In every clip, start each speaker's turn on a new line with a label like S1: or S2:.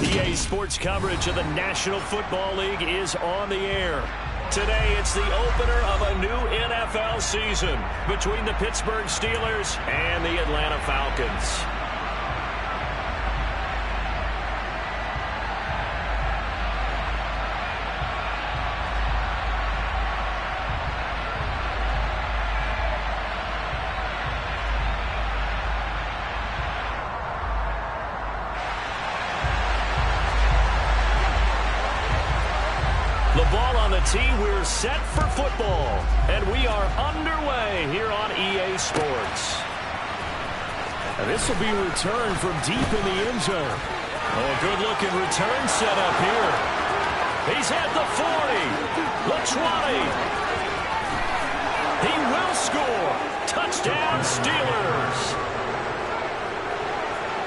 S1: EA Sports coverage of the National Football League is on the air. Today, it's the opener of a new NFL season between the Pittsburgh Steelers and the Atlanta Falcons.
S2: The ball on the tee, we're set for football. And we are underway here on EA Sports.
S1: And this will be returned from deep in the end zone.
S2: Oh, a good-looking return set up here. He's at the 40, the 20. He will score. Touchdown, Steelers.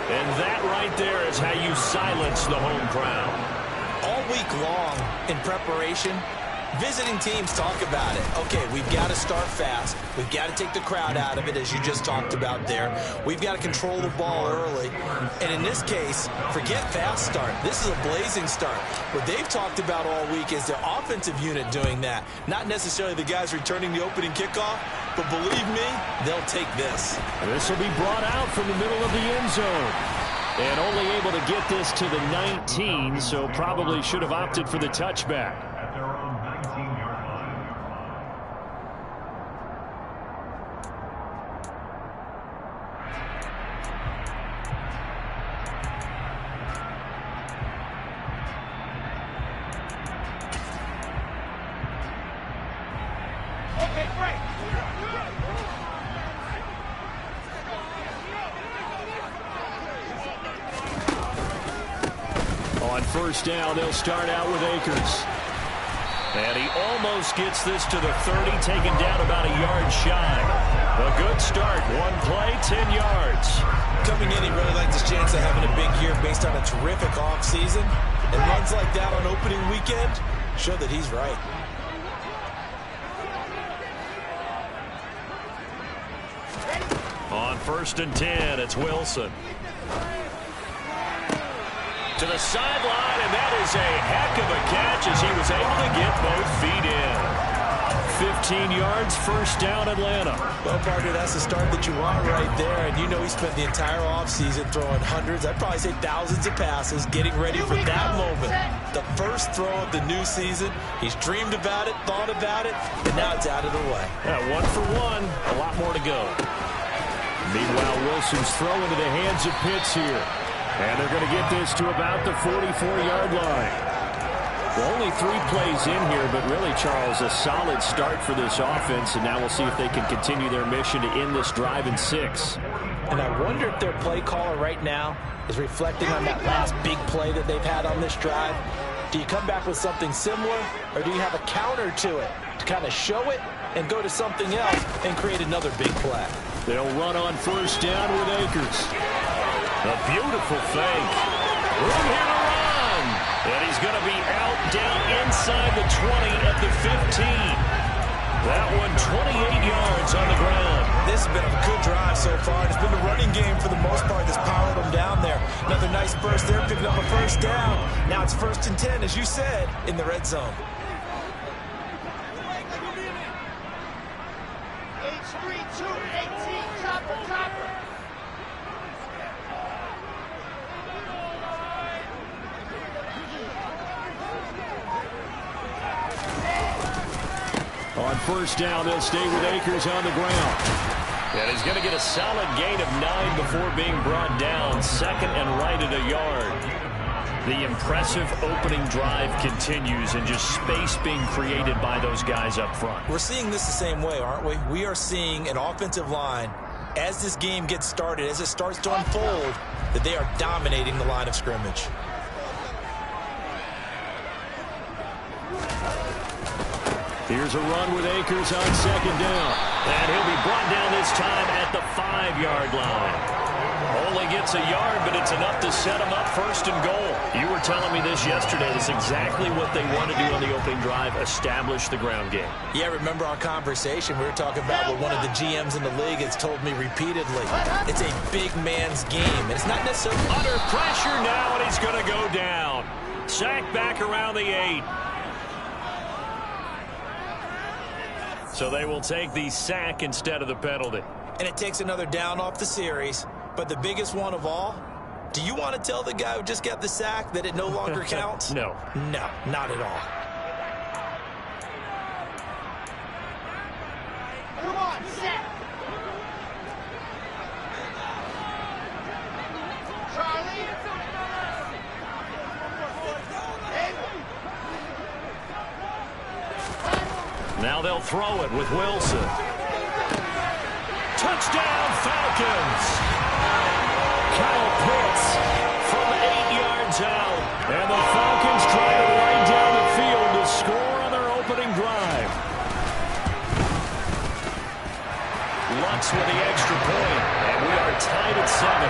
S2: And that right there is how you silence the home crowd.
S3: All week long in preparation, visiting teams talk about it. Okay, we've got to start fast. We've got to take the crowd out of it, as you just talked about there. We've got to control the ball early. And in this case, forget fast start. This is a blazing start. What they've talked about all week is their offensive unit doing that. Not necessarily the guys returning the opening kickoff, but believe me, they'll take this.
S1: And this will be brought out from the middle of the end zone.
S2: And only able to get this to the 19, so probably should have opted for the touchback.
S4: At their own 19-yard line.
S5: Okay, great.
S2: On first down, they'll start out with Akers. And he almost gets this to the 30, taken down about a yard shy. A good start. One play, 10 yards.
S3: Coming in, he really liked his chance of having a big year based on a terrific offseason. And runs like that on opening weekend show that he's right.
S2: On first and 10, it's Wilson. To the sideline, and that is a heck of a catch as he was able to get both feet in. 15 yards, first down, Atlanta.
S3: Well, partner, that's the start that you want right there. And you know he spent the entire offseason throwing hundreds, I'd probably say thousands of passes, getting ready for that moment. The first throw of the new season. He's dreamed about it, thought about it, and now it's out of the way.
S2: Yeah, 1 for 1, a lot more to go.
S1: Meanwhile, Wilson's throw into the hands of Pitts here. And they're going to get this to about the 44-yard line. Well, only 3 plays in here, but really, Charles, a solid start for this offense. And now we'll see if they can continue their mission to end this drive in 6.
S3: And I wonder if their play caller right now is reflecting on that last big play that they've had on this drive. Do you come back with something similar, or do you have a counter to it to kind of show it and go to something else and create another big play?
S1: They'll run on first down with Akers.
S2: A beautiful fake. Room here to run. And he's going to be out down inside the 20 at the 15. That one 28 yards on the ground.
S3: This has been a good drive so far. It's been the running game for the most part that's powered them down there. Another nice burst there, picking up a first down. Now it's first and 10, as you said, in the red zone.
S1: On first down, they'll stay with Akers on the ground.
S2: And he's going to get a solid gain of 9 before being brought down. Second and right at a yard. The impressive opening drive continues, and just space being created by those guys up front.
S3: We're seeing this the same way, aren't we? We are seeing an offensive line, as this game gets started, as it starts to unfold, that they are dominating the line of scrimmage.
S1: Here's a run with Akers on second down.
S2: And he'll be brought down this time at the 5-yard line. Only gets a yard, but it's enough to set him up first and goal. You were telling me this yesterday. That's exactly what they want to do on the opening drive, establish the ground game.
S3: Yeah, remember our conversation. We were talking about what one of the GMs in the league has told me repeatedly. It's a big man's game, and it's not necessarily
S2: under pressure now, and he's going to go down. Sacked back around the 8. So they will take the sack instead of the penalty.
S3: And it takes another down off the series. But the biggest one of all, do you want to tell the guy who just got the sack that it no longer counts?
S2: No.
S3: No, not at all.
S5: Come on, set. Charlie.
S2: Now they'll throw it with Wilson. Touchdown, Falcons. Kyle Pitts from 8 yards out. And the Falcons try to ride down the field to score on their opening drive. Lutz with the extra point, and we are tied at 7.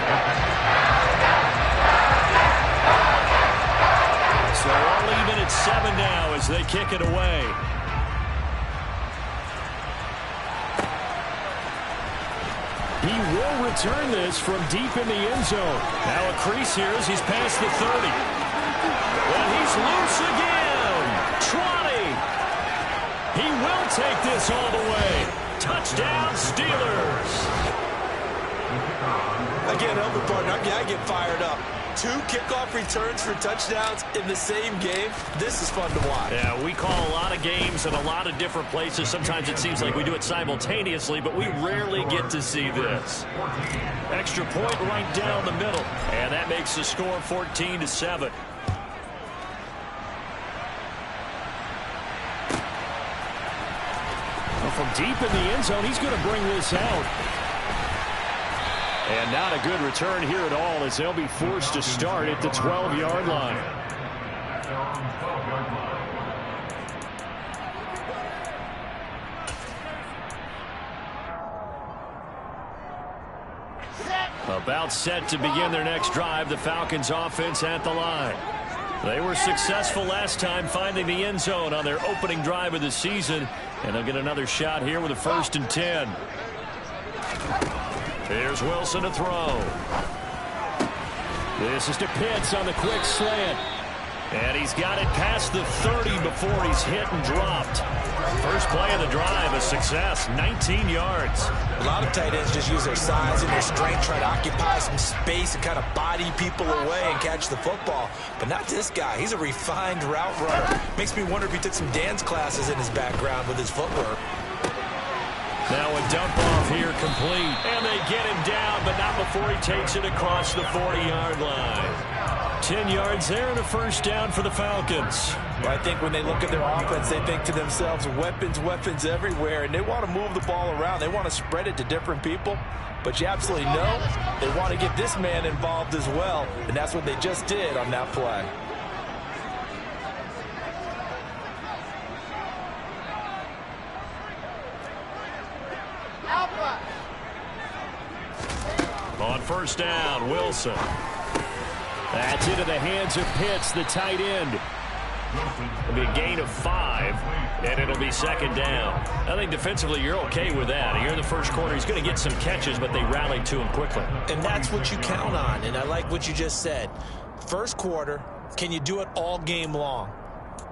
S2: So all even at 7 now as they kick it away. He will return this from deep in the end zone. Now a crease here as he's past the 30. And he's loose again. Trotty. He will take this all the way. Touchdown, Steelers.
S3: I can't help it, partner. I get fired up. 2 kickoff returns for touchdowns in the same game. This is fun to watch.
S2: Yeah, we call a lot of games in a lot of different places. Sometimes it seems like we do it simultaneously, but we rarely get to see this. Extra point right down the middle, and that makes the score 14-7.
S1: Well, from deep in the end zone, he's going to bring this out. And not a good return here at all as they'll be forced to start at the 12-yard line. About set to begin their next drive, the Falcons offense at the line. They were successful last time finding the end zone on their opening drive of the season, and they'll get another shot here with a 1st and 10. Here's Wilson to throw. This is to Pitts on the quick slant. And he's got it past the 30 before he's hit and dropped. First play of the drive, a success, 19 yards.
S3: A lot of tight ends just use their size and their strength, try to occupy some space and kind of body people away and catch the football. But not this guy. He's a refined route runner. Makes me wonder if he took some dance classes in his background with his footwork.
S2: Now a dump off here complete. And they get him down, but not before he takes it across the 40-yard line. 10 yards there and a 1st down for the Falcons.
S3: Well, I think when they look at their offense, they think to themselves, weapons, weapons everywhere, and they want to move the ball around. They want to spread it to different people. But you absolutely know they want to get this man involved as well, and that's what they just did on that play.
S2: On 1st down, Wilson. That's into the hands of Pitts, the tight end. It'll be a gain of 5, and it'll be 2nd down. I think defensively you're okay with that. Here in the first quarter, he's going to get some catches, but they rallied to him quickly.
S3: And that's what you count on, and I like what you just said. First quarter, can you do it all game long?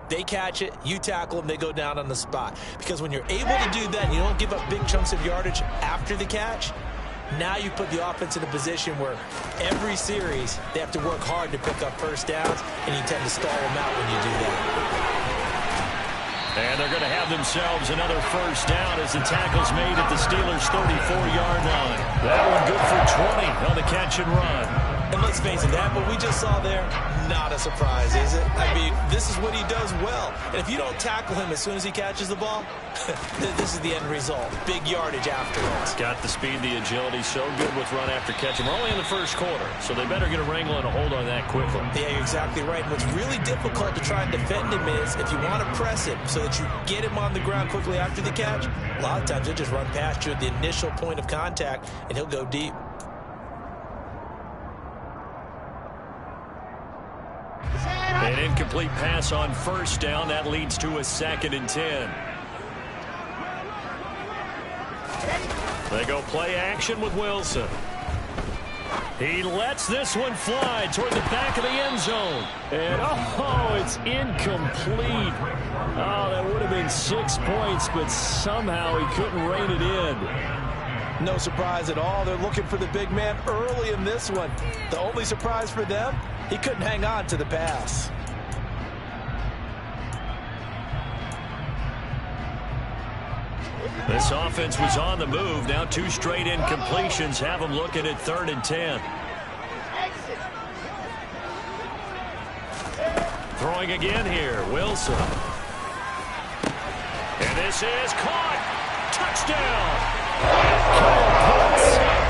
S3: They catch it, you tackle them, they go down on the spot. Because when you're able to do that and you don't give up big chunks of yardage after the catch, now you put the offense in a position where every series they have to work hard to pick up 1st downs, and you tend to stall them out when you do that.
S2: And they're going to have themselves another 1st down as the tackle's made at the Steelers' 34-yard line. That one good for 20 on the catch and run.
S3: And let's face it, that what we just saw there, not a surprise, is it? I mean, this is what he does well. And if you don't tackle him as soon as he catches the ball, this is the end result. Big yardage afterwards.
S2: Got the speed, the agility, so good with run after catch. And we're only in the first quarter, so they better get a wrangle and a hold on that quickly.
S3: Yeah, you're exactly right. And what's really difficult to try and defend him is if you want to press him so that you get him on the ground quickly after the catch, a lot of times he'll just run past you at the initial point of contact, and he'll go deep.
S2: An incomplete pass on 1st down. That leads to a 2nd and 10. They go play action with Wilson. He lets this one fly toward the back of the end zone. And, oh, it's incomplete. Oh, that would have been 6 points, but somehow he couldn't rein it in.
S3: No surprise at all. They're looking for the big man early in this one. The only surprise for them, he couldn't hang on to the pass.
S2: This offense was on the move. Now 2 straight incompletions have them looking at 3rd and 10. Throwing again here, Wilson. And this is caught. Touchdown.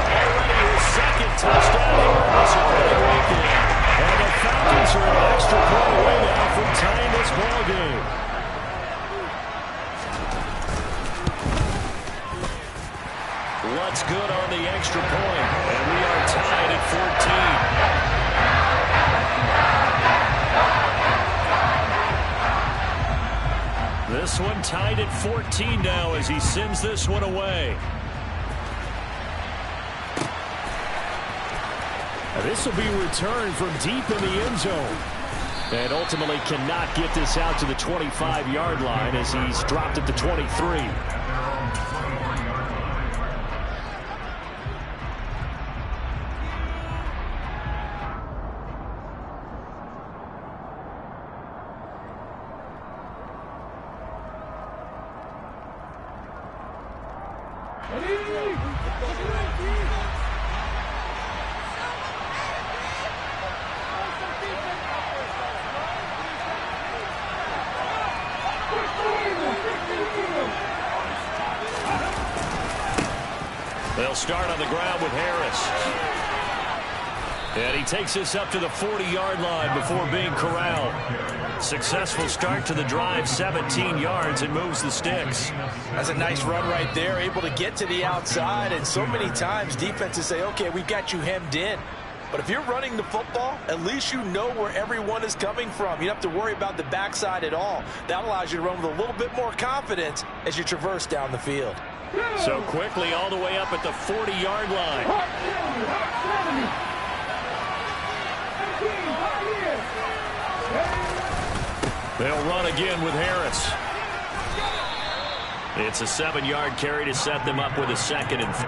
S2: Already his 2nd touchdown here in this early weekend. And the Falcons are an extra point away now from tying this ball game. What's good on the extra point, and we are tied at 14. This one tied at 14 now as he sends this one away.
S1: This will be returned from deep in the end zone. And ultimately cannot get this out to the 25-yard line as he's dropped at the 23.
S2: They'll start on the ground with Harris. And he takes this up to the 40-yard line before being corralled. Successful start to the drive, 17 yards, and moves the sticks.
S3: That's a nice run right there, able to get to the outside. And so many times defenses say, okay, we've got you hemmed in. But if you're running the football, at least you know where everyone is coming from. You don't have to worry about the backside at all. That allows you to run with a little bit more confidence as you traverse down the field.
S2: So quickly all the way up at the 40-yard line. They'll run again with Harris. It's a 7-yard carry to set them up with a 2nd and 3.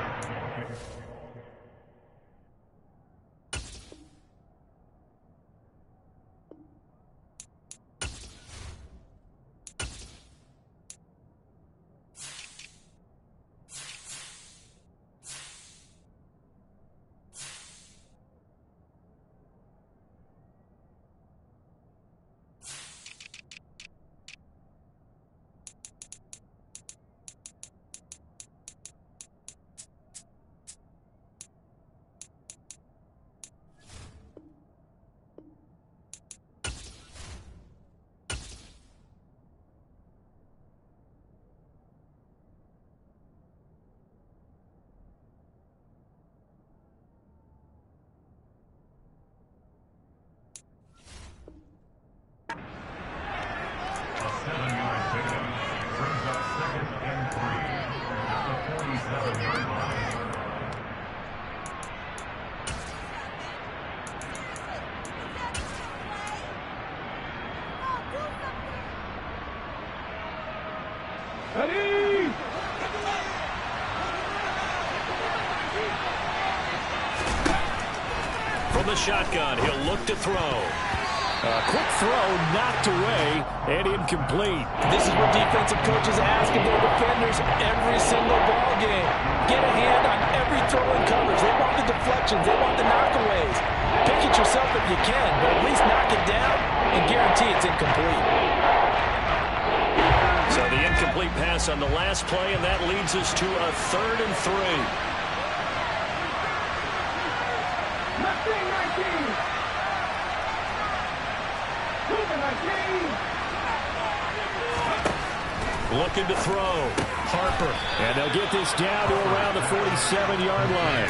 S2: From the shotgun, he'll look to throw.
S1: A quick throw knocked away and incomplete.
S3: This is what defensive coaches ask of their defenders every single ball game. Get a hand on every throw in coverage. They want the deflections. They want the knockaways. Pick it yourself if you can, but at least knock it down and guarantee it's incomplete.
S2: So the incomplete pass on the last play, and that leads us to a 3rd and 3. Looking to throw. Harper.
S1: And they'll get this down to around the 47-yard line.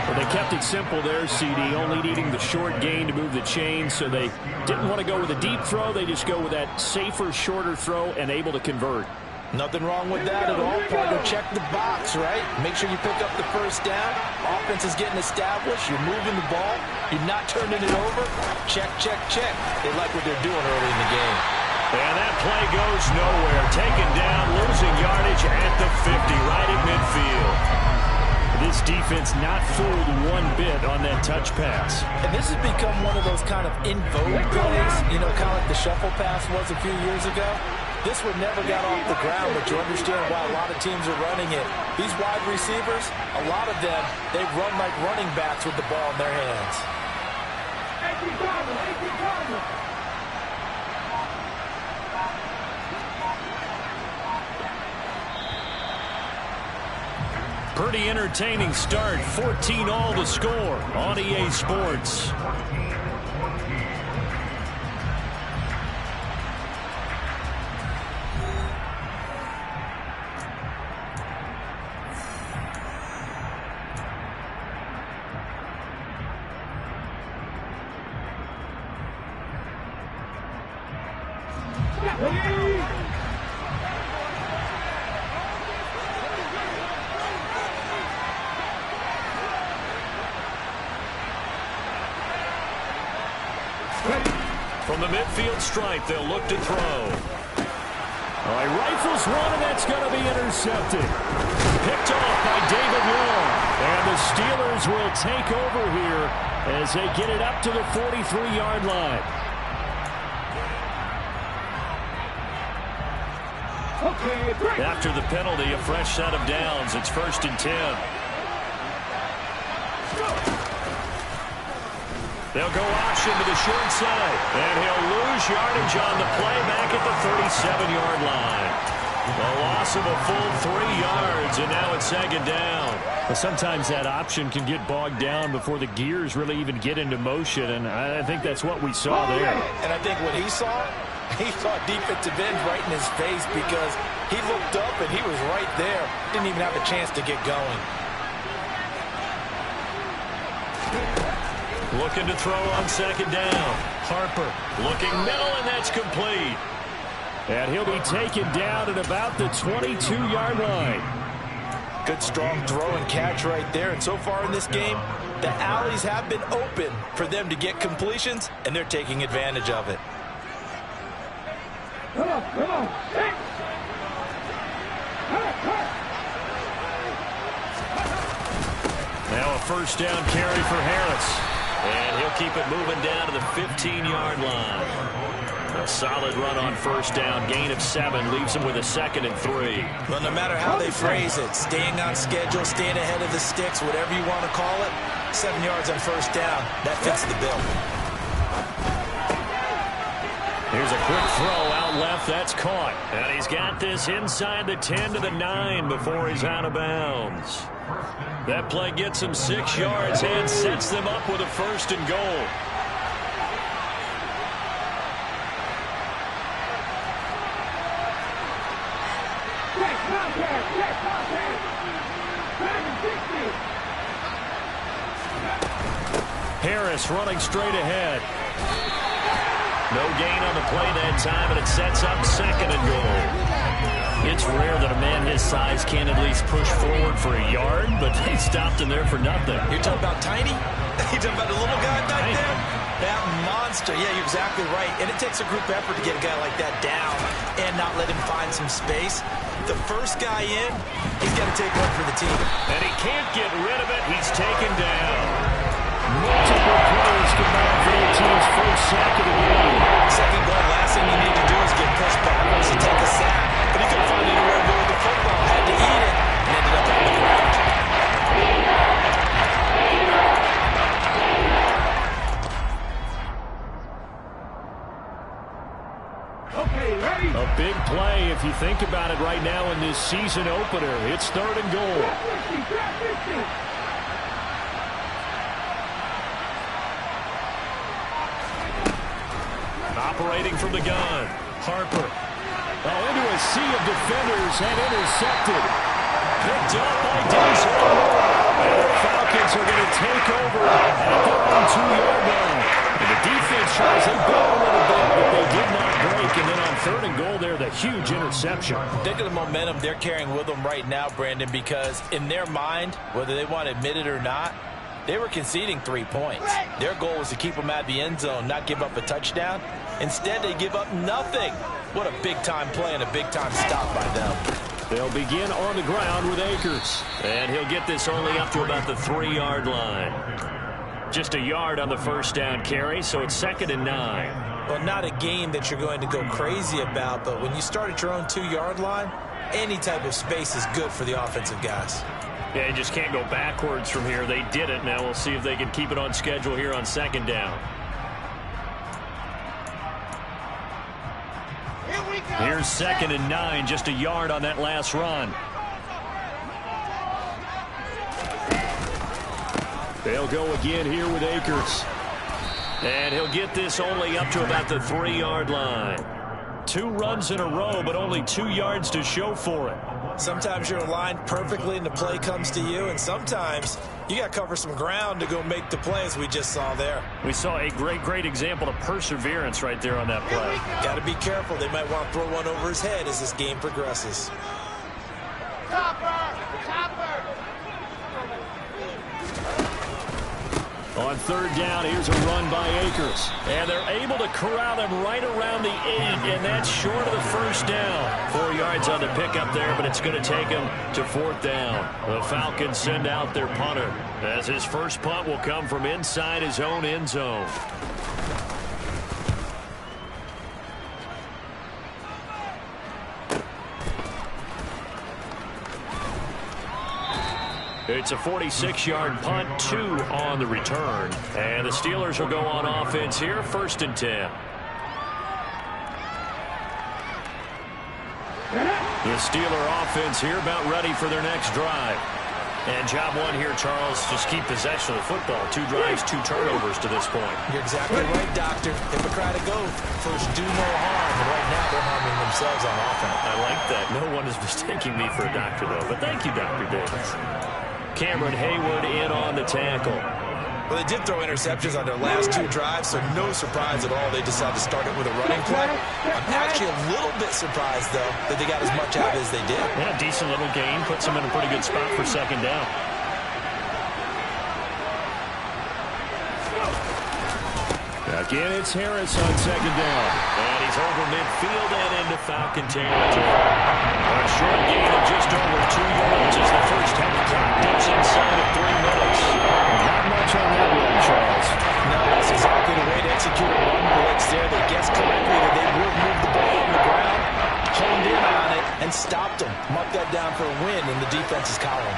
S1: Well, they kept it simple there, CD, only needing the short gain to move the chain, so they didn't want to go with a deep throw. They just go with that safer, shorter throw and able to convert.
S3: Nothing wrong with that at all, partner. Check the box, right? Make sure you pick up the first down. Offense is getting established. You're moving the ball. You're not turning it over. Check, check, check. They like what they're doing early in the game.
S2: And that play goes nowhere. Taken down, losing yardage at the 50, right at midfield.
S1: This defense not fooled one bit on that touch pass.
S3: And this has become one of those kind of in vogue plays, you know, kind of like the shuffle pass was a few years ago. This one never got off the ground, but you understand why a lot of teams are running it. These wide receivers, a lot of them, they run like running backs with the ball in their hands.
S2: Pretty entertaining start. 14-all to score on EA Sports. From the midfield stripe, they'll look to throw.
S1: All right, rifles one, and that's going to be intercepted. Picked off by David Long. And the Steelers will take over here as they get it up to the 43-yard line.
S2: After the penalty, a fresh set of downs. It's 1st and 10. They'll go option to the short side. And he'll lose yardage on the play back at the 37-yard line. A loss of a full 3 yards, and now it's 2nd down.
S1: Well, sometimes that option can get bogged down before the gears really even get into motion, and I think that's what we saw there.
S3: And I think what he saw defensive end right in his face because he looked up and he was right there. Didn't even have a chance to get going.
S2: Looking to throw on 2nd down. Harper looking middle, and that's complete.
S1: And he'll be taken down at about the 22-yard line.
S3: Good strong throw and catch right there. And so far in this game, the alleys have been open for them to get completions, and they're taking advantage of it.
S2: Now a 1st down carry for Harris. And he'll keep it moving down to the 15-yard line. A solid run on 1st down. Gain of 7 leaves him with a 2nd and 3.
S3: Well, no matter how they phrase it, staying on schedule, staying ahead of the sticks, whatever you want to call it, 7 yards on 1st down, that fits the bill.
S2: Here's a quick throw out left. That's caught. And he's got this inside the 10 to the 9 before he's out of bounds. That play gets him 6 yards and sets them up with a 1st and goal. Harris running straight ahead. No gain on the play that time, and it sets up 2nd and goal. It's rare that a man his size can at least push forward for a yard, but he stopped him there for nothing.
S3: You're talking about tiny? You're talking about a little guy back there? That monster. Yeah, you're exactly right. And it takes a group effort to get a guy like that down and not let him find some space. The first guy in, he's got to take one for the team.
S2: And he can't get rid of it. He's taken down.
S1: Multiple players combined for the team's first sack of the game.
S3: 2nd goal, last thing you need to do is get pushed backwards to take a sack. But he couldn't find anywhere to go with the football. Had to eat it and ended up on the ground.
S1: A big play if you think about it right now in this season opener. It's 3rd and goal.
S2: Operating from the gun. Harper.
S1: Oh, into a sea of defenders and intercepted.
S2: Picked up by Denzel.
S1: And the Falcons are going to take over at their own 2-yard line. And the defense tries to go a little bit, but they did not break. And then on 3rd and and goal there, the huge interception.
S3: Think of the momentum they're carrying with them right now, Brandon, because in their mind, whether they want to admit it or not, they were conceding 3 points. Their goal was to keep them out of the end zone, not give up a touchdown. Instead, they give up nothing. What a big-time play and a big-time stop by them.
S1: They'll begin on the ground with Akers.
S2: And he'll get this only up to about the 3-yard line. Just a yard on the first down carry, so it's 2nd and 9.
S3: Well, not a game that you're going to go crazy about, but when you start at your own 2-yard line, any type of space is good for the offensive guys.
S2: Yeah, you just can't go backwards from here. They did it. Now we'll see if they can keep it on schedule here on 2nd down. Here's 2nd and 9, just a yard on that last run.
S1: They'll go again here with Akers.
S2: And he'll get this only up to about the 3-yard line. 2 runs in a row, but only 2 yards to show for it.
S3: Sometimes you're aligned perfectly and the play comes to you, and sometimes you got to cover some ground to go make the play, as we just saw there.
S2: We saw a great example of perseverance right there on that play.
S3: Got to be careful. They might want to throw one over his head as this game progresses.
S5: Chopper!
S1: On 3rd down, here's a run by Akers.
S2: And they're able to corral him right around the 8, and that's short of the first down. 4 yards on the pickup there, but it's going to take him to 4th down. The Falcons send out their punter, as his first punt will come from inside his own end zone. It's a 46-yard punt, 2 on the return. And the Steelers will go on offense here, 1st and 10. The Steeler offense here about ready for their next drive. And job 1 here, Charles, just keep possession of the football. 2 drives, 2 turnovers to this point.
S3: You're exactly right, Doctor. Hippocratic oath. First, do no harm. And right now, they're harming themselves on offense.
S2: I like that. No one is mistaking me for a doctor, though. But thank you, Dr. Davis. Cameron Hayward in on the tackle.
S3: Well, they did throw interceptions on their last 2 drives, so no surprise at all they decided to start it with a running play. I'm actually a little bit surprised, though, that they got as much out as they did.
S2: Yeah, decent little gain. Puts them in a pretty good spot for 2nd down.
S1: Again, it's Harris on 2nd down.
S2: And he's over midfield and into Falcon territory. A short gain of just over 2 yards as the first half clock dips inside of 3 minutes.
S1: Not much on that one, Charles.
S3: No, that's exactly the way to execute a run blitz there. They guessed correctly that they would move the ball on the ground, honed in on it, and stopped them. Mark that down for a win in the defense's column.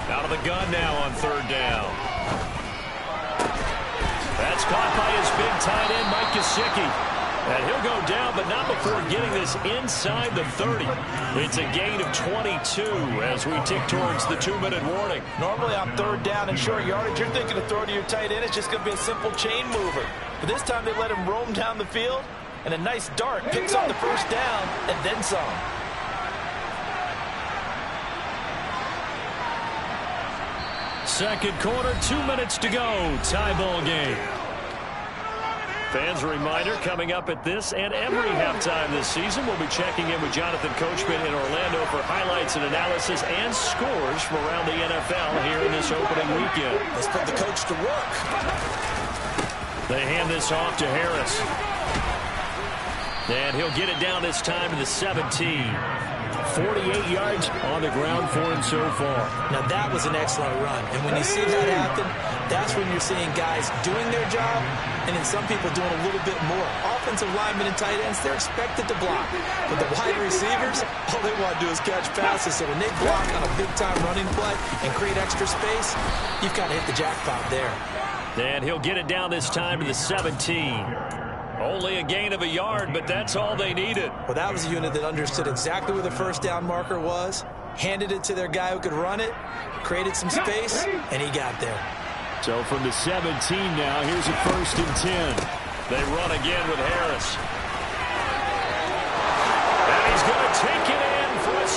S2: Out of the gun now on 3rd down. That's caught by his big tight end, Mike Gesicki. And he'll go down, but not before getting this inside the 30. It's a gain of 22 as we tick towards the 2-minute warning.
S3: Normally on 3rd down and short yardage, you're thinking to throw to your tight end. It's just going to be a simple chain mover. But this time they let him roam down the field, and a nice dart picks up the first down and then some.
S2: Second quarter, 2 minutes to go. Tie ball game. Fans, a reminder, coming up at this and every halftime this season, we'll be checking in with Jonathan Coachman in Orlando for highlights and analysis and scores from around the NFL here in this opening weekend.
S3: Let's put the coach to work.
S2: They hand this off to Harris. And he'll get it down this time to the 17. 48 yards on the ground for him so far.
S3: Now, that was an excellent run. And when you see that happen, that's when you're seeing guys doing their job and then some people doing a little bit more. Offensive linemen and tight ends, they're expected to block. But the wide receivers, all they want to do is catch passes. So when they block on a big-time running play and create extra space, you've got to hit the jackpot there.
S2: And he'll get it down this time to the 17. Only a gain of a yard, but that's all they needed.
S3: Well, that was a unit that understood exactly where the first down marker was, handed it to their guy who could run it, created some space, and he got there.
S1: So from the 17 now, here's a 1st and 10.
S2: They run again with Harris. And he's going to take it in for a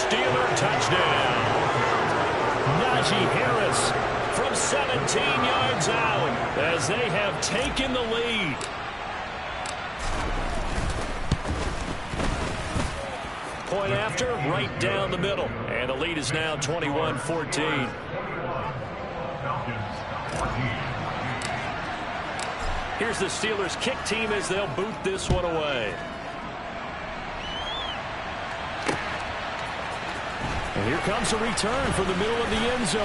S2: Najee Harris from 17 yards out as they have taken the lead. Point after, right down the middle. And the lead is now 21-14. Here's the Steelers kick team as they'll boot this one away. And here comes a return from the middle of the end zone.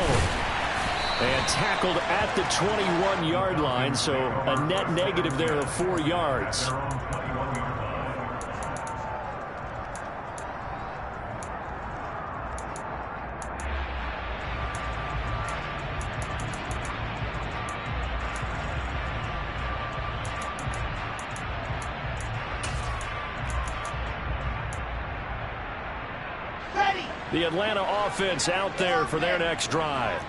S2: And tackled at the 21-yard line, so a net negative there of 4 yards. The Atlanta offense out there for their next drive.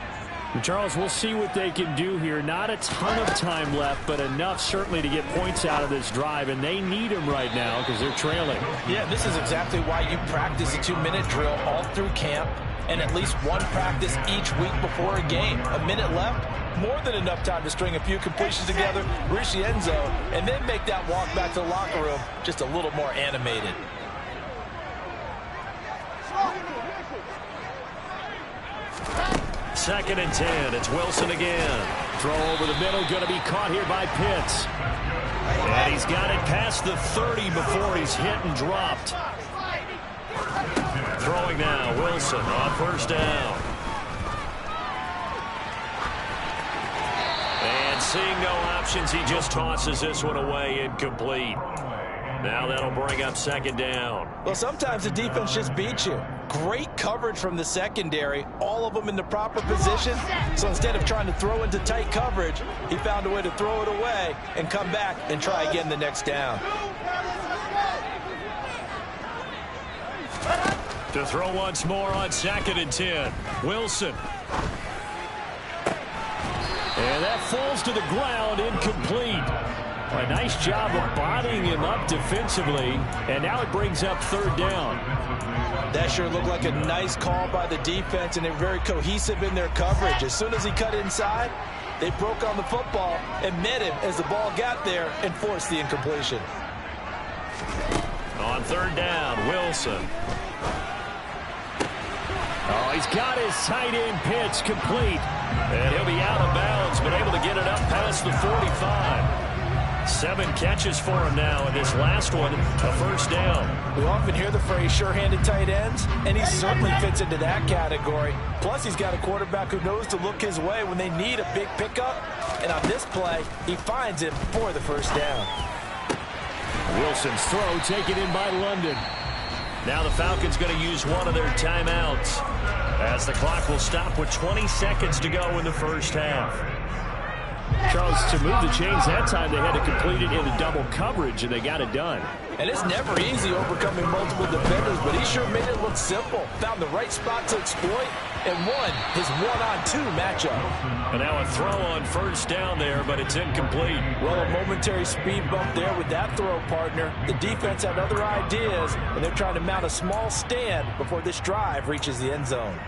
S1: And Charles, we'll see what they can do here. Not a ton of time left, but enough certainly to get points out of this drive, and they need them right now because they're trailing.
S3: Yeah, this is exactly why you practice a 2-minute drill all through camp and at least one practice each week before a game. A minute left, more than enough time to string a few completions together, reach the end zone, and then make that walk back to the locker room just a little more animated.
S2: Second and 10. It's Wilson again. Throw over the middle. Going to be caught here by Pitts. And he's got it past the 30 before he's hit and dropped. Throwing now. Wilson on first down. And seeing no options, he just tosses this one away, incomplete. Now that'll bring up second down.
S3: Well, sometimes the defense just beats you. Great coverage from the secondary, all of them in the proper position. So instead of trying to throw into tight coverage, he found a way to throw it away and come back and try again the next down.
S2: To throw once more on second and 10. Wilson. And that falls to the ground, incomplete. A nice job of bodying him up defensively, and now it brings up third down.
S3: That sure looked like a nice call by the defense, and they're very cohesive in their coverage. As soon as he cut inside, they broke on the football and met him as the ball got there and forced the incompletion.
S2: On third down, Wilson. Oh, he's got his tight end pitch complete. And he'll be out of bounds, but able to get it up past the 45. 7 catches for him now, and this last one, a first down.
S3: We often hear the phrase sure-handed tight ends, and he certainly fits into that category. Plus, he's got a quarterback who knows to look his way when they need a big pickup. And on this play, he finds him for the first down.
S2: Wilson's throw taken in by London. Now the Falcons going to use one of their timeouts as the clock will stop with 20 seconds to go in the first half.
S1: Charles, to move the chains that time, they had to complete it in a double coverage, and they got it done.
S3: And it's never easy overcoming multiple defenders, but he sure made it look simple. Found the right spot to exploit and won his one-on-two matchup.
S2: And now a throw on first down there, but it's incomplete.
S3: Well, a momentary speed bump there with that throw, partner. The defense had other ideas, and they're trying to mount a small stand before this drive reaches the end zone.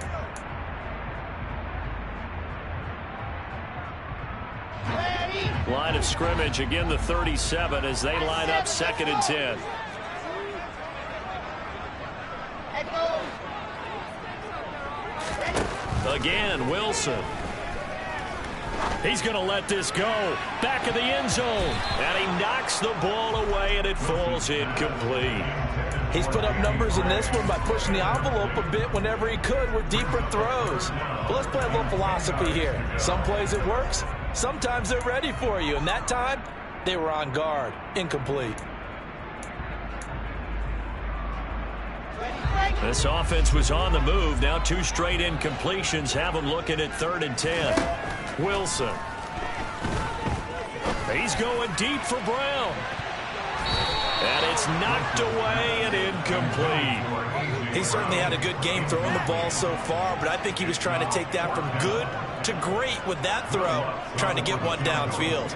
S2: Line of scrimmage, again the 37 as they line up second and 10. Again, Wilson. He's going to let this go. Back of the end zone. And he knocks the ball away, and it falls incomplete.
S3: He's put up numbers in this one by pushing the envelope a bit whenever he could with deeper throws. But let's play a little philosophy here. Some plays it works. Sometimes they're ready for you, and that time, they were on guard. Incomplete.
S2: This offense was on the move. Now 2 straight incompletions have them looking at third and 10. Wilson. He's going deep for Brown. And it's knocked away and incomplete.
S3: He certainly had a good game throwing the ball so far, but I think he was trying to take that from good to great with that throw, trying to get one downfield.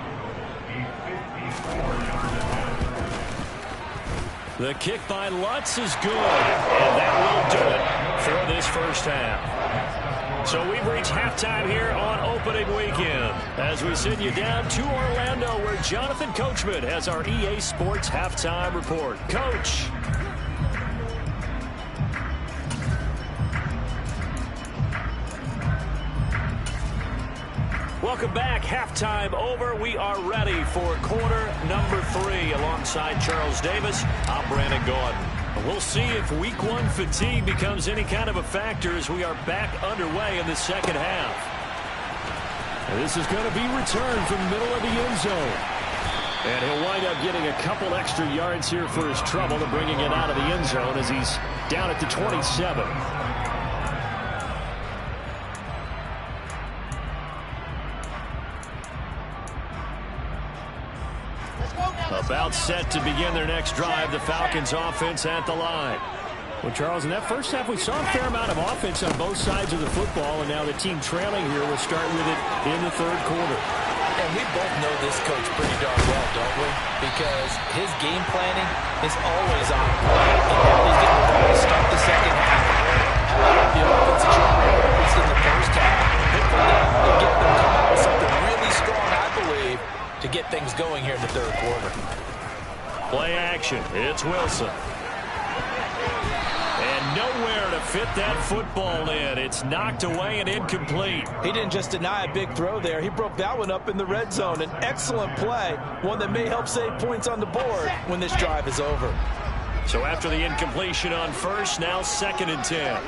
S2: The kick by Lutz is good, and that will do it for this first half. So we've reached halftime here on opening weekend as we send you down to Orlando where Jonathan Coachman has our EA Sports halftime report. Coach. Welcome back. Halftime over. We are ready for quarter number 3 alongside Charles Davis. I'm Brandon Gordon. We'll see if week 1 fatigue becomes any kind of a factor as we are back underway in the second half.
S1: And this is going to be returned from the middle of the end zone. And he'll wind up getting a couple extra yards here for his trouble to bringing it out of the end zone as he's down at the 27.
S2: About set to begin their next drive, the Falcons offense at the line.
S1: Well, Charles, in that first half, we saw a fair amount of offense on both sides of the football, and now the team trailing here will start with it in the third quarter.
S3: And we both know this coach pretty darn well, don't we? Because his game planning is always on point, and now he's getting ready to start the second half. A lot of the offensive priorities in the first half. Look for them to get them come out with something really strong, I believe, to get things going here in the third quarter.
S2: Play action. It's Wilson. And nowhere to fit that football in. It's knocked away and incomplete.
S3: He didn't just deny a big throw there. He broke that one up in the red zone. An excellent play. One that may help save points on the board when this drive is over.
S2: So after the incompletion on first, now 2nd and 10.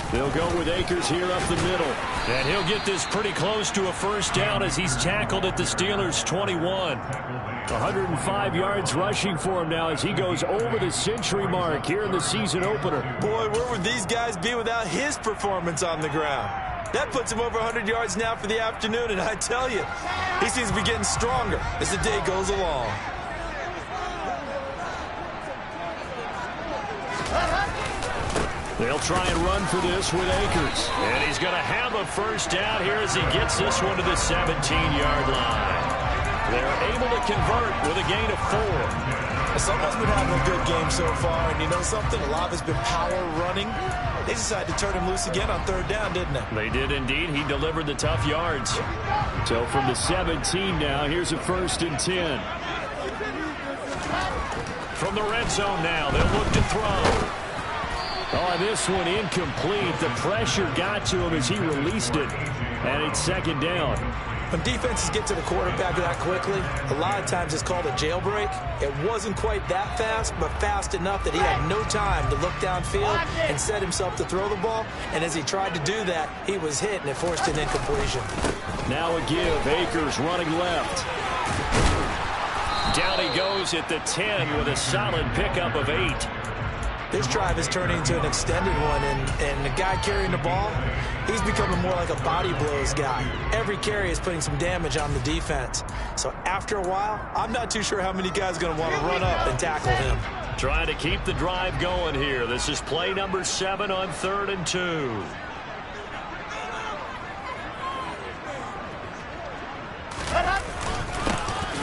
S1: They'll go with Akers here up the middle.
S2: And he'll get this pretty close to a first down as he's tackled at the Steelers' 21.
S1: 105 yards rushing for him now as he goes over the century mark here in the season opener.
S3: Boy, where would these guys be without his performance on the ground? That puts him over 100 yards now for the afternoon, and I tell you, he seems to be getting stronger as the day goes along.
S2: They'll try and run for this with Akers. And he's going to have a first down here as he gets this one to the 17-yard line. They're able to convert with a gain of 4.
S3: Someone's been having a good game so far, and you know something? A lot of it's been power running. They decided to turn him loose again on third down, didn't they?
S2: They did indeed. He delivered the tough yards.
S1: So from the 17 now, here's a 1st and 10.
S2: From the red zone now, they'll look to throw.
S1: Oh, this one incomplete. The pressure got to him as he released it. And it's 2nd down.
S3: When defenses get to the quarterback that quickly, a lot of times it's called a jailbreak. It wasn't quite that fast, but fast enough that he had no time to look downfield and set himself to throw the ball. And as he tried to do that, he was hit, and it forced an incompletion.
S1: Now a give. Akers running left.
S2: Down he goes at the 10 with a solid pickup of 8.
S3: This drive is turning into an extended one, and the guy carrying the ball, he's becoming more like a body blows guy. Every carry is putting some damage on the defense. So after a while, I'm not too sure how many guys are going to want to run up and tackle him.
S2: Trying to keep the drive going here. This is play number 7 on 3rd and 2.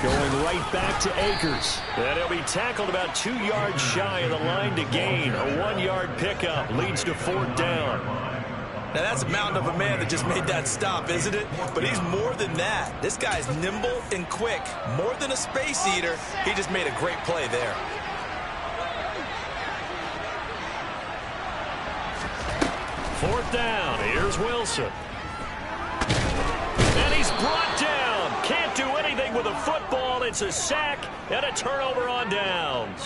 S1: Going right back to Akers.
S2: And he'll be tackled about 2 yards shy of the line to gain. A 1-yard pickup leads to 4th down.
S3: Now that's a mountain of a man that just made that stop, isn't it? But he's more than that. This guy's nimble and quick. More than a space eater, he just made a great play there.
S2: Fourth down. Here's Wilson. And he's brought down. Can't do anything with a football. It's a sack and a turnover on downs.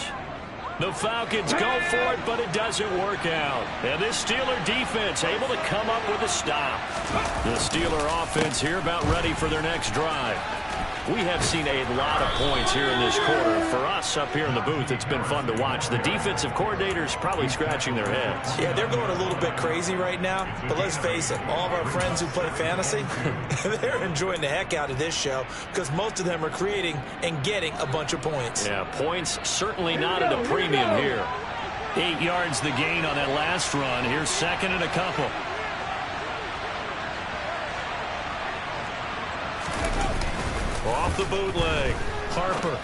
S2: The Falcons go for it, but it doesn't work out. And this Steeler defense able to come up with a stop. The Steeler offense here about ready for their next drive. We have seen a lot of points here in this quarter. For us up here in the booth, it's been fun to watch. The defensive coordinators probably scratching their heads.
S3: Yeah, they're going a little bit crazy right now. But let's face it, all of our friends who play fantasy, they're enjoying the heck out of this show because most of them are creating and getting a bunch of points.
S2: Yeah, points certainly not at a premium here. 8 yards the gain on that last run. Here's 2nd and a couple. Off the bootleg, Harper.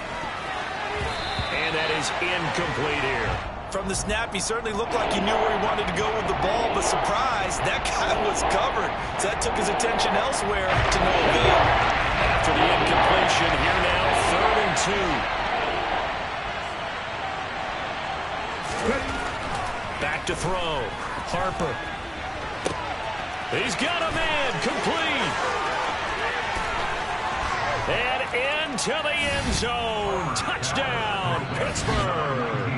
S2: And that is incomplete here.
S3: from the snap, he certainly looked like he knew where he wanted to go with the ball, but surprise, that guy was covered. So that took his attention elsewhere to no avail.
S2: After the incompletion, here now, 3rd and 2. Back to throw. Harper. He's got a man. Complete. And into the end zone. Touchdown, Pittsburgh.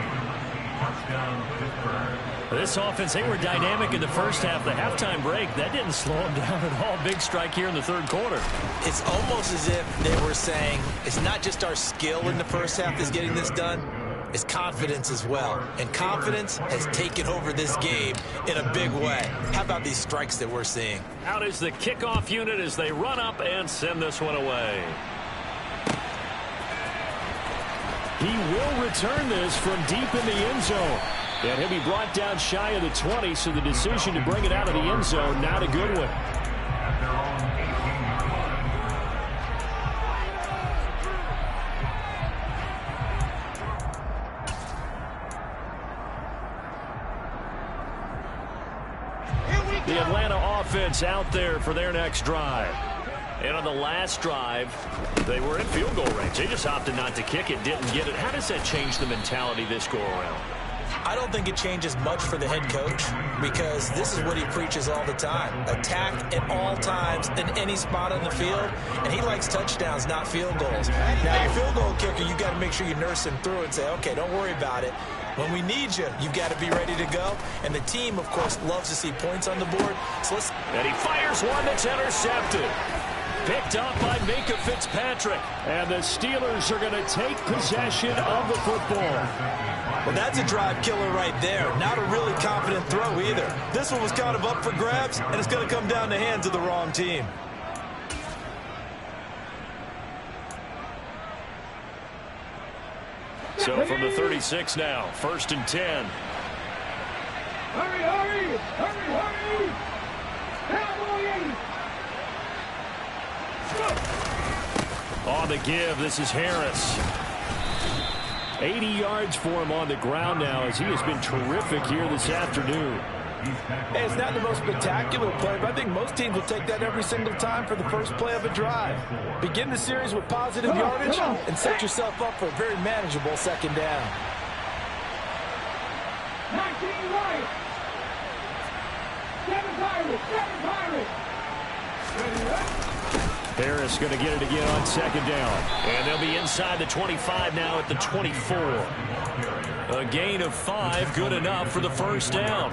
S2: This offense, they were dynamic in the first half. The halftime break, that didn't slow them down at all. Big strike here in the 3rd quarter.
S3: It's almost as if they were saying, it's not just our skill in the first half that's getting this done. It's confidence as well. And confidence has taken over this game in a big way. How about these strikes that we're seeing?
S2: Out is the kickoff unit as they run up and send this one away.
S1: He will return this from deep in the end zone. And he'll be brought down shy of the 20, so the decision to bring it out of the end zone, not a good one. The Atlanta offense out there for their next drive.
S2: And on the last drive, they were in field goal range. They just opted not to kick it, didn't get it. How does that change the mentality this go around?
S3: I don't think it changes much for the head coach because this is what he preaches all the time. Attack at all times in any spot on the field, and he likes touchdowns, not field goals. Now, your field goal kicker, you got to make sure you nurse him through and say, okay, don't worry about it. When we need you, you've got to be ready to go. And the team, of course, loves to see points on the board. So let's...
S2: And he fires one that's intercepted. Picked up by Minka Fitzpatrick.
S1: And the Steelers are going to take possession of the football.
S3: Well, that's a drive killer right there. Not a really confident throw either. This one was kind of up for grabs, and it's going to come down the hands of the wrong team.
S2: So from the 36 now, 1st and 10.
S5: Hurry, hurry! Hurry, hurry!
S2: On the give, this is Harris.
S1: 80 yards for him on the ground now as he has been terrific here this afternoon.
S6: Hey, it's not the most spectacular play, but I think most teams will take that every single time for the first play of a drive. Begin the series with positive yardage and set yourself up for a very manageable 2nd down.
S5: 19 right. 7 Pirates. 7 Pirates.
S1: Harris going to get it again on 2nd down.
S2: And they'll be inside the 25 now at the 24. A gain of 5, good enough for the 1st down.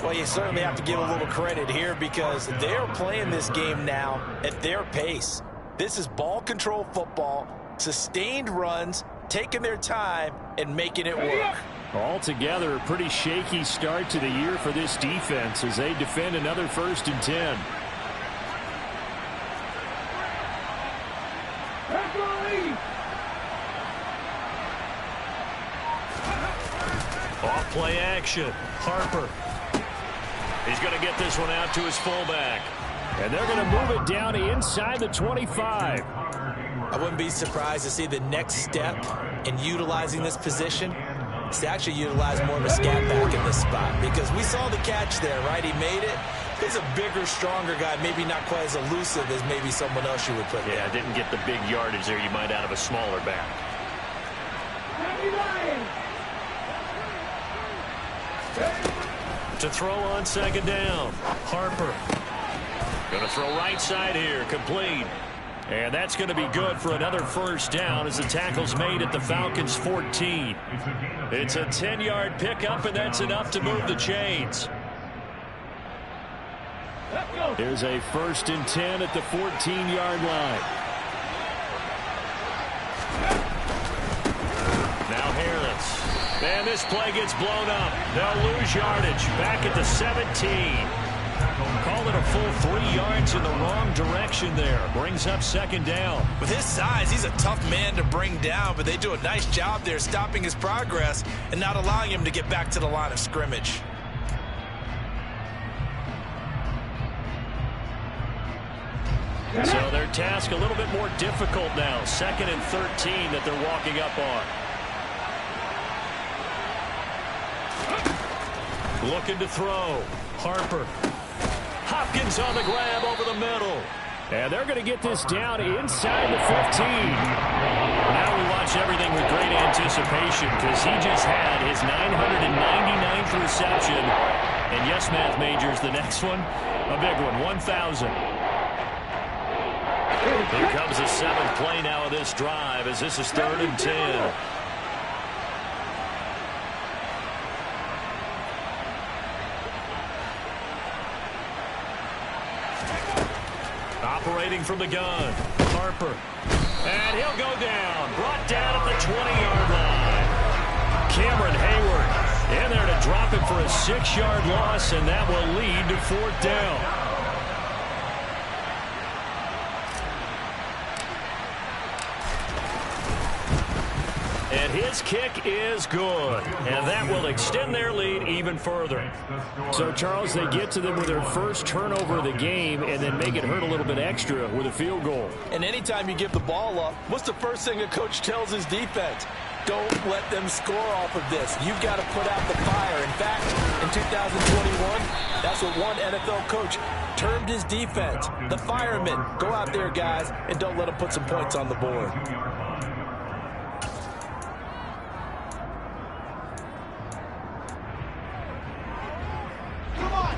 S3: Well, you certainly have to give a little credit here because they're playing this game now at their pace. This is ball control football, sustained runs, taking their time, and making it work.
S1: Altogether, a pretty shaky start to the year for this defense as they defend another 1st and 10.
S2: Off play action. Harper. He's going to get this one out to his fullback.
S1: And they're going to move it down inside the 25.
S3: I wouldn't be surprised to see the next step in utilizing this position is to actually utilize more of a scat back in this spot because we saw the catch there, right? He made it. He's a bigger, stronger guy, maybe not quite as elusive as maybe someone else you would put there.
S2: Yeah, didn't get the big yardage there you might out of a smaller back. To throw on 2nd down. Harper. Going to throw right side here. Complete. And that's going to be good for another 1st down as the tackle's made at the Falcons 14. It's a 10-yard pickup, and that's enough to move the chains.
S1: There's a 1st and 10 at the 14-yard line.
S2: Now Harris. And this play gets blown up. They'll lose yardage. Back at the 17. Call it a full 3 yards in the wrong direction there. Brings up 2nd down.
S3: With his size, he's a tough man to bring down, but they do a nice job there stopping his progress and not allowing him to get back to the line of scrimmage.
S2: So their task a little bit more difficult now. 2nd and 13 that they're walking up on. Looking to throw. Harper. Hopkins on the grab over the middle.
S1: And they're going to get this down inside the 15.
S2: Now we watch everything with great anticipation because he just had his 999th reception. And yes, math majors, the next one, a big one, 1,000. Here comes the 7th play now of this drive as this is 3rd and 10. Operating from the gun, Harper. And he'll go down. Brought down at the 20-yard line. Cameron Hayward in there to drop him for a 6-yard loss, and that will lead to 4th down. And his kick is good. And that will extend their lead even further.
S1: So, Charles, they get to them with their first turnover of the game and then make it hurt a little bit extra with a field goal.
S6: And anytime you give the ball up, what's the first thing a coach tells his defense? Don't let them score off of this. You've got to put out the fire. In fact, in 2021, that's what one NFL coach termed his defense. The firemen. Go out there, guys, and don't let them put some points on the board.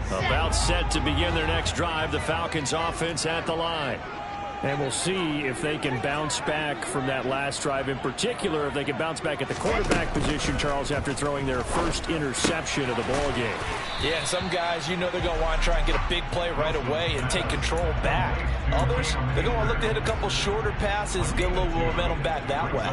S2: About set to begin their next drive, the Falcons offense at the line.
S1: And we'll see if they can bounce back from that last drive, in particular if they can bounce back at the quarterback position, Charles, after throwing their first interception of the ball game.
S6: Yeah, some guys, you know they're going to want to try and get a big play right away and take control back. Others, they're going to look to hit a couple shorter passes, get a little momentum back that way.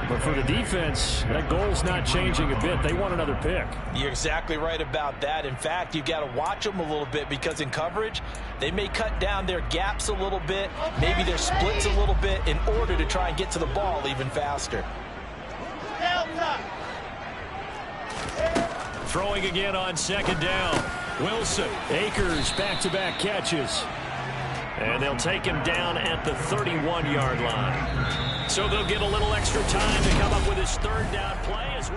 S1: But for the defense, that goal's not changing a bit. They want another pick.
S6: You're exactly right about that. In fact, you've got to watch them a little bit because in coverage, they may cut down their gaps a little bit, maybe their splits a little bit in order to try and get to the ball even faster.
S2: Throwing again on 2nd down. Wilson.
S1: Akers back-to-back catches.
S2: And they'll take him down at the 31-yard line. So they'll get a little extra time to come up with his 3rd down play as we...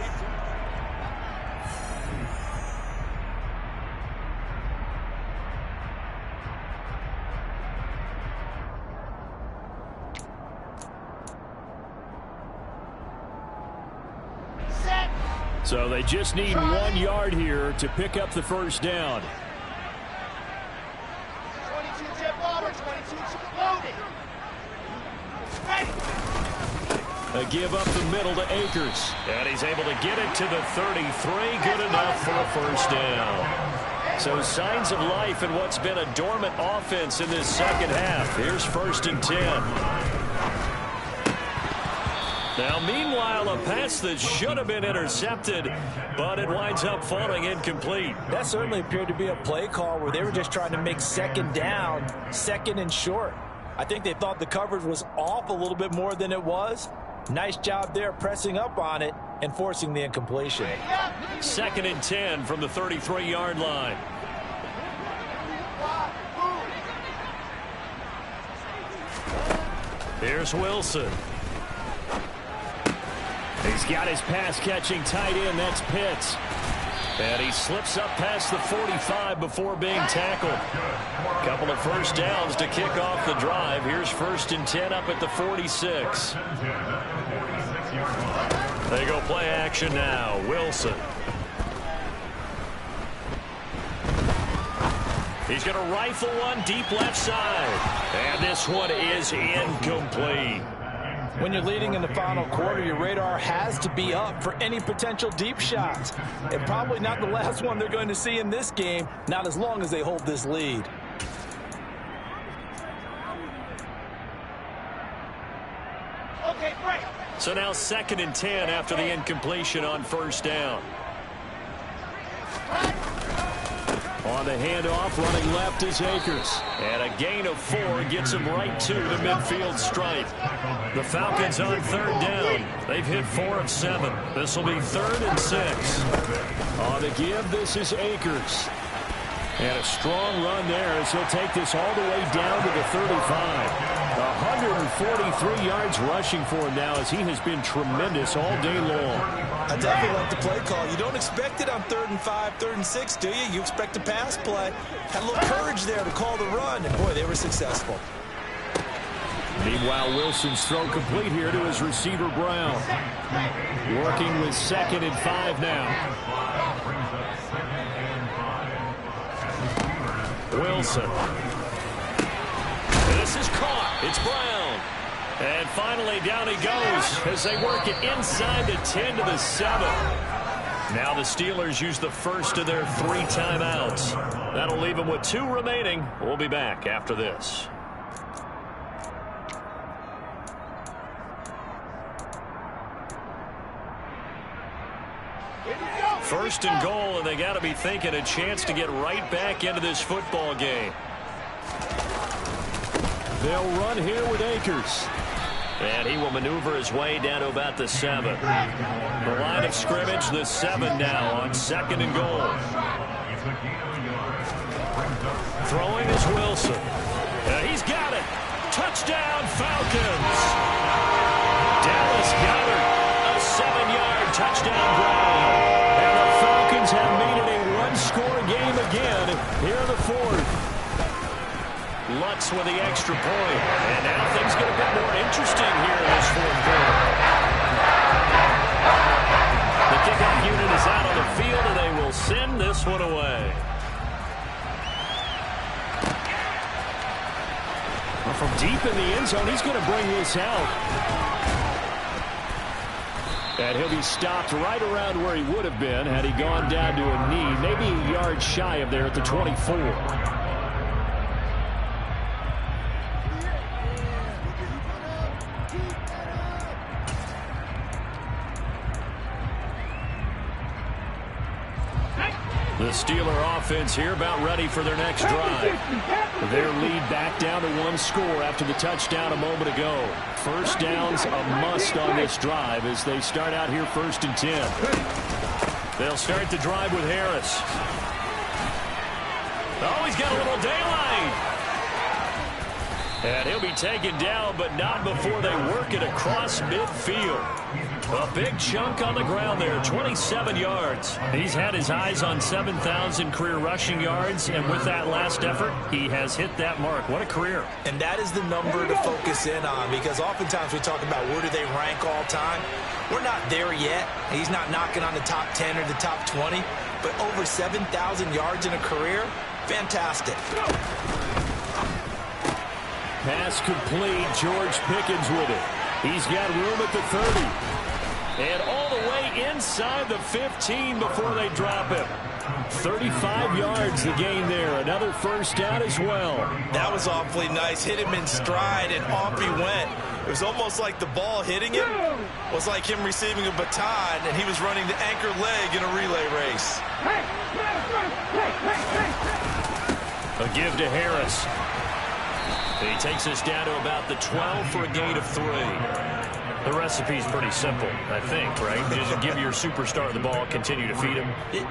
S1: So they just need 1 yard here to pick up the first down.
S5: 22 jet bomber, 22 loaded.
S2: A give up the middle to Akers. And he's able to get it to the 33. Good enough for a first down. So signs of life in what's been a dormant offense in this second half. Here's 1st and 10. Now, meanwhile, a pass that should have been intercepted, but it winds up falling incomplete.
S6: That certainly appeared to be a play call where they were just trying to make 2nd down, 2nd and short. I think they thought the coverage was off a little bit more than it was. Nice job there pressing up on it and forcing the incompletion.
S2: 2nd and 10 from the 33-yard line. Here's Wilson.
S1: He's got his pass-catching tight end. That's Pitts.
S2: And he slips up past the 45 before being tackled. Couple of first downs to kick off the drive. Here's 1st and 10 up at the 46. They go play action now. Wilson. He's going to rifle one deep left side. And this one is incomplete.
S6: When you're leading in the final quarter, your radar has to be up for any potential deep shots. And probably not the last one they're going to see in this game, not as long as they hold this lead.
S5: Okay, break.
S2: So now 2nd and 10 after the incompletion on 1st down.
S1: On the handoff, running left is Akers.
S2: And a gain of 4 gets him right to the midfield stripe. The Falcons on 3rd down. They've hit 4 of 7. This will be 3rd and 6.
S1: On the give, this is Akers. And a strong run there as he'll take this all the way down to the 35. 143 yards rushing for him now, as he has been tremendous all day long.
S3: I definitely like the play call. You don't expect it on 3rd and 5, 3rd and 6, do you? You expect a pass play. Had a little courage there to call the run, and boy, they were successful.
S1: Meanwhile, Wilson's throw complete here to his receiver, Brown. Working with 2nd and 5 now. Wilson. This is caught. It's Brown. And finally, down he goes as they work it inside the 10 to the 7. Now the Steelers use the first of their 3 timeouts. That'll leave them with 2 remaining. We'll be back after this. First and goal, and they got to be thinking a chance to get right back into this football game. They'll run here with Akers. And he will maneuver his way down to about the 7. The line of scrimmage, the 7 now on 2nd and goal. Throwing is Wilson. He's got it. Touchdown, Falcons. Dallas Goedert, a 7-yard touchdown grab. And the Falcons have made it a one-score game again here in the 4th. Lutz with the extra point. And now things get a bit more interesting here in this 4th quarter. The kickoff unit is out on the field, and they will send this one away. Well, from deep in the end zone, he's going to bring this out. And he'll be stopped right around where he would have been had he gone down to a knee, maybe a yard shy of there at the 24. The Steeler offense here about ready for their next drive. Their lead back down to 1 score after the touchdown a moment ago. First down's a must on this drive as they start out here 1st and 10. They'll start the drive with Harris. Oh, he's got a little daylight. And he'll be taken down, but not before they work it across midfield. A big chunk on the ground there, 27 yards. He's had his eyes on 7,000 career rushing yards, and with that last effort, he has hit that mark. What a career.
S3: And that is the number to focus in on, because oftentimes we talk about where do they rank all time. We're not there yet. He's not knocking on the top 10 or the top 20, but over 7,000 yards in a career, fantastic.
S1: Pass complete. George Pickens with it. He's got room at the 30. And all the way inside the 15 before they drop him. 35 yards the gain there. Another first down as well.
S3: That was awfully nice. Hit him in stride, and off he went. It was almost like the ball hitting him was like him receiving a baton, and he was running the anchor leg in a relay race.
S1: A give to Harris. He takes us down to about the 12 for a gain of 3. The recipe's pretty simple, I think, right? Just give your superstar the ball, continue to feed him.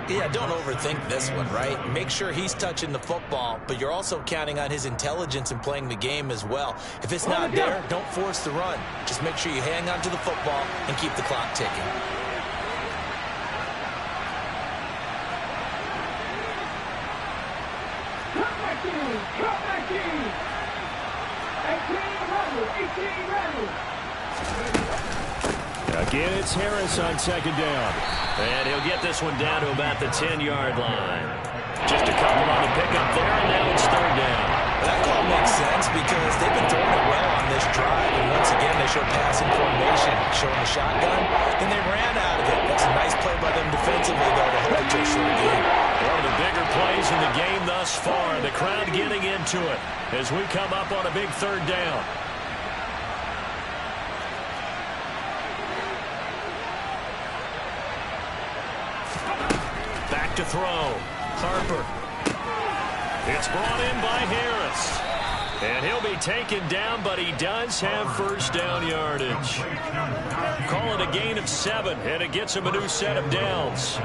S3: Yeah, don't overthink this one, right? Make sure he's touching the football, but you're also counting on his intelligence in playing the game as well. If it's not there, don't force the run. Just make sure you hang on to the football and keep the clock ticking.
S1: Again, it's Harris on 2nd down.
S2: And he'll get this one down to about the 10-yard line. Just a couple on the pickup there, and now it's 3rd down.
S3: That call makes sense because they've been throwing it well on this drive, and once again they show passing formation, showing the shotgun, and they ran out of it. That's a nice play by them defensively, though, to hold it to a short game.
S2: One of the bigger plays in the game thus far. The crowd getting into it as we come up on a big 3rd down. Back to throw. Harper. It's brought in by Harris. And he'll be taken down, but he does have first down yardage. Call it a gain of 7, and it gets him a new set of downs.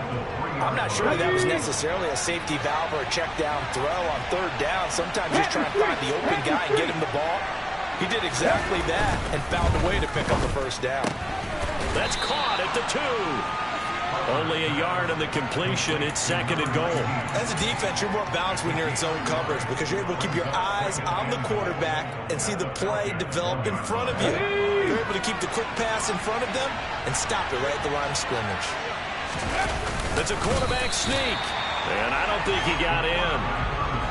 S3: I'm not sure that was necessarily a safety valve or a check down throw on 3rd down. Sometimes just try and find the open guy and get him the ball.
S6: He did exactly that and found a way to pick up the first down.
S2: That's caught at the 2. Only a yard on the completion. It's 2nd and goal.
S3: As a defense, you're more balanced when you're in zone coverage because you're able to keep your eyes on the quarterback and see the play develop in front of you. You're able to keep the quick pass in front of them and stop it right at the line of scrimmage.
S2: That's a quarterback sneak. And I don't think he got in.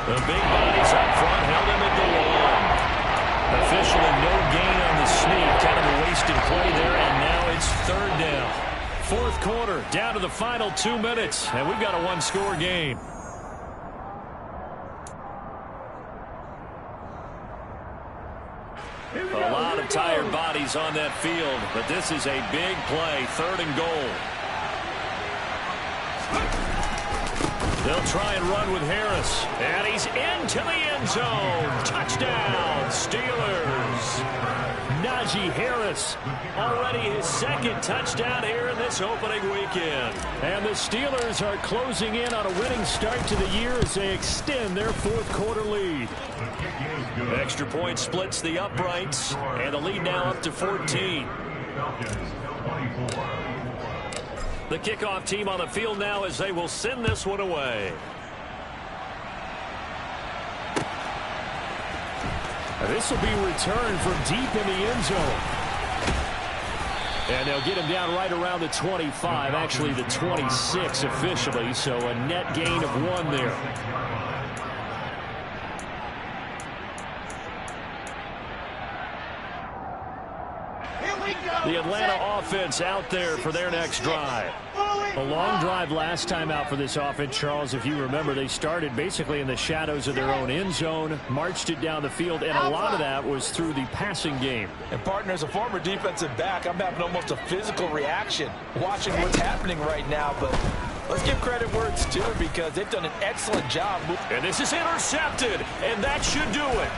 S2: The big bodies up front held him at the 1. Officially no gain on the sneak. Kind of a wasted play there, and now it's 3rd down. 4th quarter, down to the final 2 minutes, and we've got a 1-score game. A lot of tired bodies on that field, but this is a big play, 3rd and goal. They'll try and run with Harris, and he's into the end zone. Touchdown, Steelers. Najee Harris, already his 2nd touchdown here in this opening weekend. And the Steelers are closing in on a winning start to the year as they extend their 4th quarter lead. Extra point splits the uprights, and the lead now up to 14. The kickoff team on the field now as they will send this one away.
S1: This will be returned from deep in the end zone. And they'll get him down right around the 25, actually the 26 officially, so a net gain of 1 there. The Atlanta offense out there for their next drive. A long drive last time out for this offense, Charles. If you remember, they started basically in the shadows of their own end zone, marched it down the field, and a lot of that was through the passing game.
S6: And, partner, as a former defensive back, I'm having almost a physical reaction watching what's happening right now. But let's give credit where it's due because they've done an excellent job.
S2: And this is intercepted, and that should do it.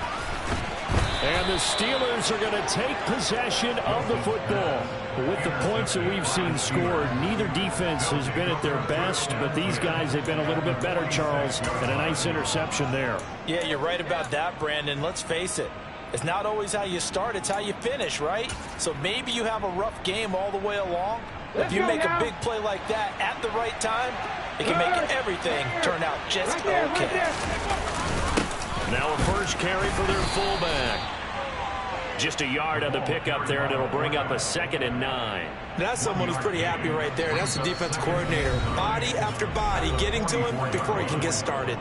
S1: And the Steelers are going to take possession of the football. With the points that we've seen scored, neither defense has been at their best, but these guys have been a little bit better, Charles, and a nice interception there.
S6: Yeah, you're right about that, Brandon. Let's face it. It's not always how you start, it's how you finish, right? So maybe you have a rough game all the way along. If you make a big play like that at the right time, it can make everything turn out just okay.
S2: Now a first carry for their fullback. Just a yard on the pickup there, and it'll bring up a 2nd and 9.
S3: That's someone who's pretty happy right there. That's the defense coordinator. Body after body getting to him before he can get started.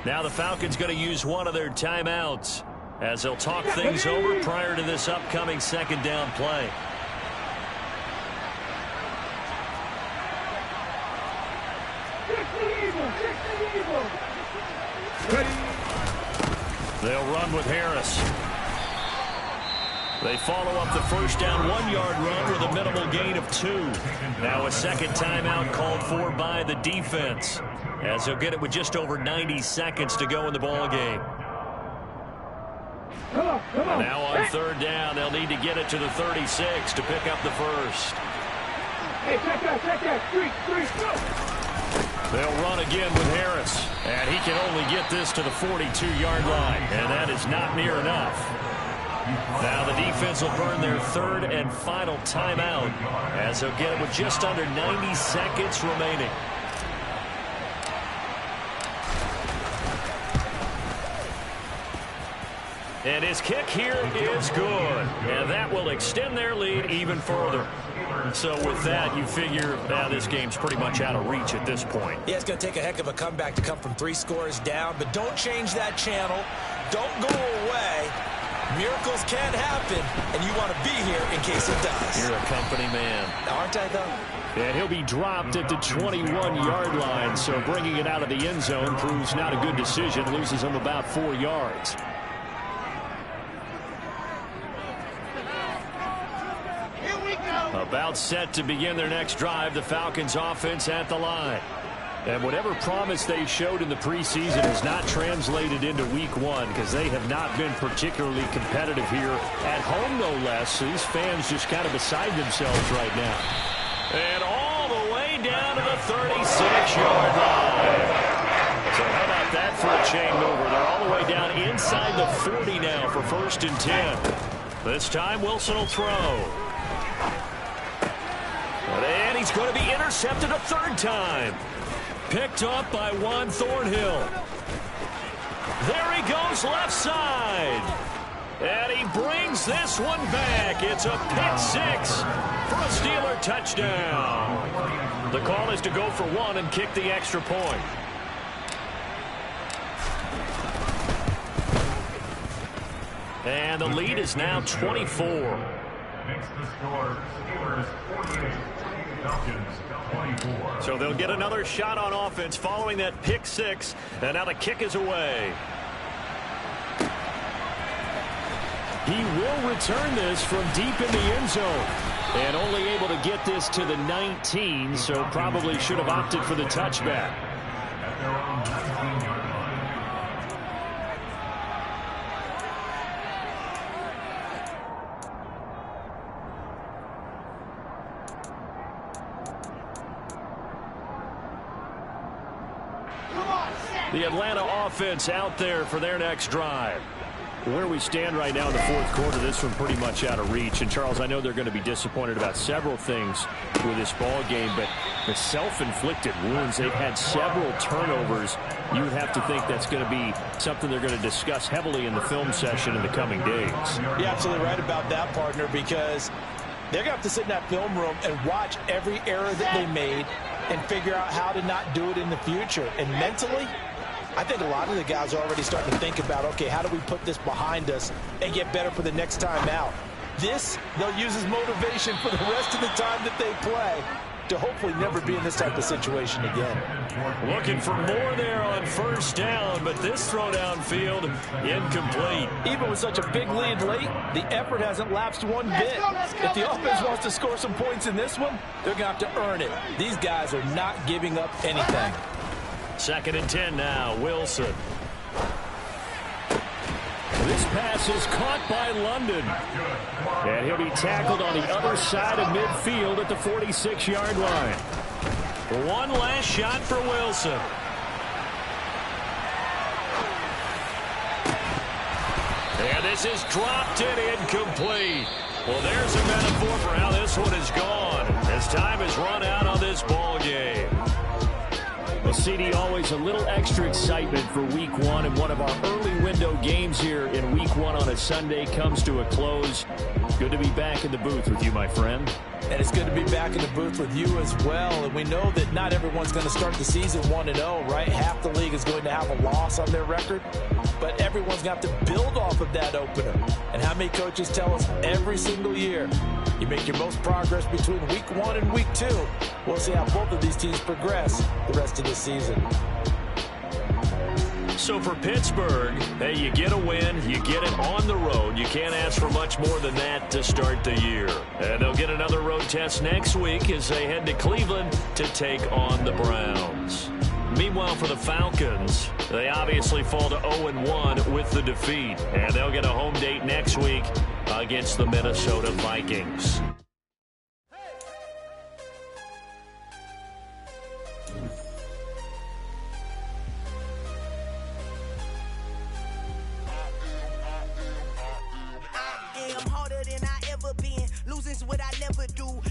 S2: Now the Falcons going to use one of their timeouts as they'll talk things over prior to this upcoming 2nd down play. They'll run with Harris. They follow up the first down 1-yard run with a minimal gain of 2. Now a 2nd timeout called for by the defense as they'll get it with just over 90 seconds to go in the ball game. And now on 3rd down, they'll need to get it to the 36 to pick up the first.
S5: Hey, check that, street, go!
S2: They'll run again with Harris, and he can only get this to the 42-yard line, and that is not near enough. Now the defense will burn their 3rd and final timeout as they'll get it with just under 90 seconds remaining. And his kick here is good, and that will extend their lead even further. So with that, you figure this game's pretty much out of reach at this point.
S3: Yeah, it's going to take a heck of a comeback to come from 3 scores down, but don't change that channel. Don't go away. Miracles can happen, and you want to be here in case it does.
S2: You're a company man.
S3: Aren't I, though?
S1: And he'll be dropped at the 21-yard line, so bringing it out of the end zone proves not a good decision. Loses him about 4 yards. About set to begin their next drive, the Falcons offense at the line. And whatever promise they showed in the preseason has not translated into week 1 because they have not been particularly competitive here at home, no less. These fans just kind of beside themselves right now.
S2: And all the way down to the 36-yard line. So how about that for a chain mover. They're all the way down inside the 40 now for 1st and 10. This time Wilson will throw. And he's going to be intercepted a 3rd time. Picked up by Juan Thornhill. There he goes left side. And he brings this one back. It's a pick 6 for a Steeler touchdown. The call is to go for 1 and kick the extra point. And the lead is now 24.
S4: Makes the score Steelers 48, Falcons 24.
S2: So they'll get another shot on offense following that pick 6. And now the kick is away.
S1: He will return this from deep in the end zone. And only able to get this to the 19, so probably should have opted for the touchback.
S4: At their own 19-yard line.
S2: The Atlanta offense out there for their next drive.
S1: Where we stand right now in the 4th quarter, this one pretty much out of reach. And, Charles, I know they're going to be disappointed about several things with this ball game, but the self-inflicted wounds, they've had several turnovers. You would have to think that's going to be something they're going to discuss heavily in the film session in the coming days.
S6: You're absolutely right about that, partner, because they're going to have to sit in that film room and watch every error that they made and figure out how to not do it in the future. And mentally, I think a lot of the guys are already starting to think about, okay, how do we put this behind us and get better for the next time out? This, they'll use as motivation for the rest of the time that they play to hopefully never be in this type of situation again.
S2: Looking for more there on 1st down, but this throw downfield incomplete.
S6: Even with such a big lead late, the effort hasn't lapsed one bit. If the offense wants to score some points in this one, they're going to have to earn it. These guys are not giving up anything.
S2: 2nd and 10 now, Wilson.
S1: This pass is caught by London. And he'll be tackled on the other side of midfield at the 46-yard line.
S2: One last shot for Wilson. And this is dropped and incomplete. Well, there's a metaphor for how this one is gone, as time has run out on this ball game.
S1: Well, CD, always a little extra excitement for Week 1, and one of our early window games here in Week 1 on a Sunday comes to a close. Good to be back in the booth with you, my friend.
S6: And it's good to be back in the booth with you as well. And we know that not everyone's going to start the season 1-0, right? Half the league is going to have a loss on their record. But everyone's going to have to build off of that opener. And how many coaches tell us every single year, you make your most progress between Week 1 and Week 2. We'll see how both of these teams progress the rest of the season.
S2: So for Pittsburgh, hey, you get a win, you get it on the road. You can't ask for much more than that to start the year. And they'll get another road test next week as they head to Cleveland to take on the Browns. Meanwhile, for the Falcons, they obviously fall to 0-1 with the defeat. And they'll get a home date next week against the Minnesota Vikings.
S7: Harder than I ever been. Losing's what I never do.